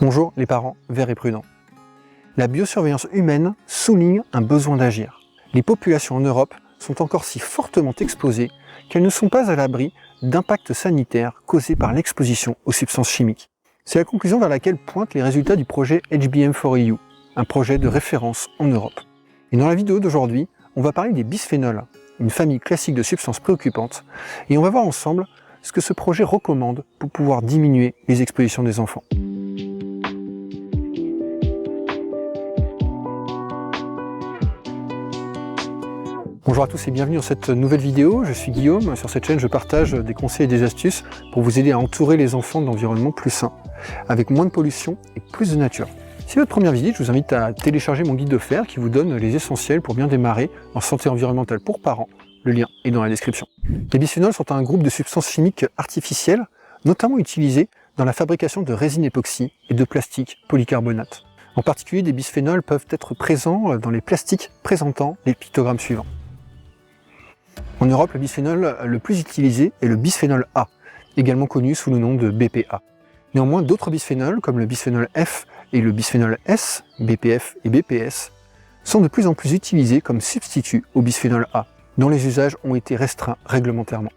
Bonjour les parents verts et prudents. La biosurveillance humaine souligne un besoin d'agir. Les populations en Europe sont encore si fortement exposées qu'elles ne sont pas à l'abri d'impacts sanitaires causés par l'exposition aux substances chimiques. C'est la conclusion vers laquelle pointent les résultats du projet HBM4EU, un projet de référence en Europe. Et dans la vidéo d'aujourd'hui, on va parler des bisphénols, une famille classique de substances préoccupantes, et on va voir ensemble ce que ce projet recommande pour pouvoir diminuer les expositions des enfants. Bonjour à tous et bienvenue dans cette nouvelle vidéo, je suis Guillaume. Sur cette chaîne, je partage des conseils et des astuces pour vous aider à entourer les enfants d'environnements plus sains, avec moins de pollution et plus de nature. Si c'est votre première visite, je vous invite à télécharger mon guide de fer qui vous donne les essentiels pour bien démarrer en santé environnementale pour parents. Le lien est dans la description. Les bisphénols sont un groupe de substances chimiques artificielles, notamment utilisées dans la fabrication de résine époxy et de plastique polycarbonate. En particulier, des bisphénols peuvent être présents dans les plastiques présentant les pictogrammes suivants. En Europe, le bisphénol le plus utilisé est le bisphénol A, également connu sous le nom de BPA. Néanmoins, d'autres bisphénols, comme le bisphénol F et le bisphénol S, BPF et BPS, sont de plus en plus utilisés comme substituts au bisphénol A, dont les usages ont été restreints réglementairement.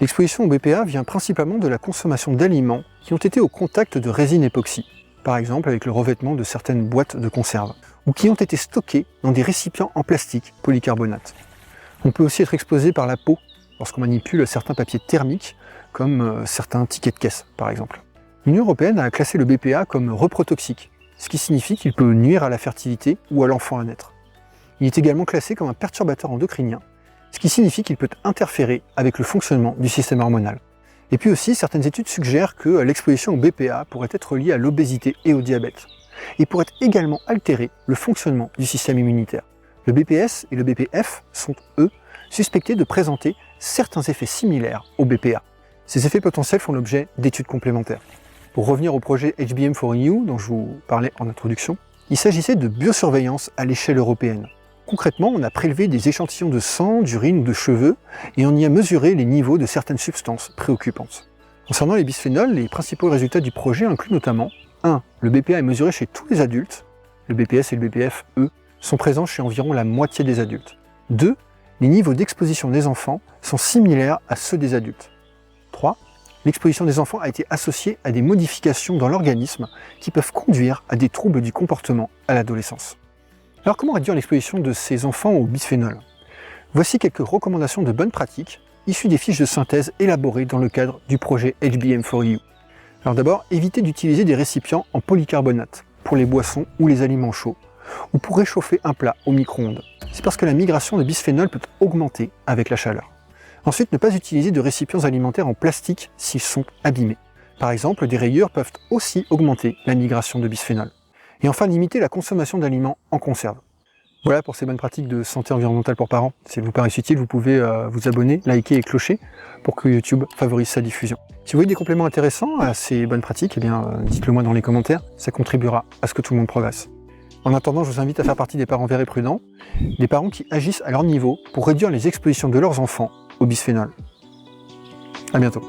L'exposition au BPA vient principalement de la consommation d'aliments qui ont été au contact de résine époxy, par exemple avec le revêtement de certaines boîtes de conserve, ou qui ont été stockés dans des récipients en plastique polycarbonate. On peut aussi être exposé par la peau lorsqu'on manipule certains papiers thermiques, comme certains tickets de caisse par exemple. L'Union européenne a classé le BPA comme reprotoxique, ce qui signifie qu'il peut nuire à la fertilité ou à l'enfant à naître. Il est également classé comme un perturbateur endocrinien, ce qui signifie qu'il peut interférer avec le fonctionnement du système hormonal. Et puis aussi, certaines études suggèrent que l'exposition au BPA pourrait être liée à l'obésité et au diabète, et pourrait également altérer le fonctionnement du système immunitaire. Le BPS et le BPF sont, eux, suspectés de présenter certains effets similaires au BPA. Ces effets potentiels font l'objet d'études complémentaires. Pour revenir au projet HBM4EU dont je vous parlais en introduction, il s'agissait de biosurveillance à l'échelle européenne. Concrètement, on a prélevé des échantillons de sang, d'urine ou de cheveux et on y a mesuré les niveaux de certaines substances préoccupantes. Concernant les bisphénols, les principaux résultats du projet incluent notamment 1. Le BPA est mesuré chez tous les adultes, le BPS et le BPF, eux, sont présents chez environ la moitié des adultes. 2. Les niveaux d'exposition des enfants sont similaires à ceux des adultes. 3. L'exposition des enfants a été associée à des modifications dans l'organisme qui peuvent conduire à des troubles du comportement à l'adolescence. Alors comment réduire l'exposition de ces enfants au bisphénol? Voici quelques recommandations de bonnes pratiques issues des fiches de synthèse élaborées dans le cadre du projet HBM4EU. Alors d'abord, évitez d'utiliser des récipients en polycarbonate pour les boissons ou les aliments chauds, ou pour réchauffer un plat au micro-ondes. C'est parce que la migration de bisphénol peut augmenter avec la chaleur. Ensuite, ne pas utiliser de récipients alimentaires en plastique s'ils sont abîmés. Par exemple, des rayures peuvent aussi augmenter la migration de bisphénol. Et enfin, limiter la consommation d'aliments en conserve. Voilà pour ces bonnes pratiques de santé environnementale pour parents. Si elles vous paraissent utiles, vous pouvez vous abonner, liker et clocher pour que YouTube favorise sa diffusion. Si vous voyez des compléments intéressants à ces bonnes pratiques, eh bien, dites-le moi dans les commentaires, ça contribuera à ce que tout le monde progresse. En attendant, je vous invite à faire partie des parents verts et prudents, des parents qui agissent à leur niveau pour réduire les expositions de leurs enfants au bisphénol. À bientôt.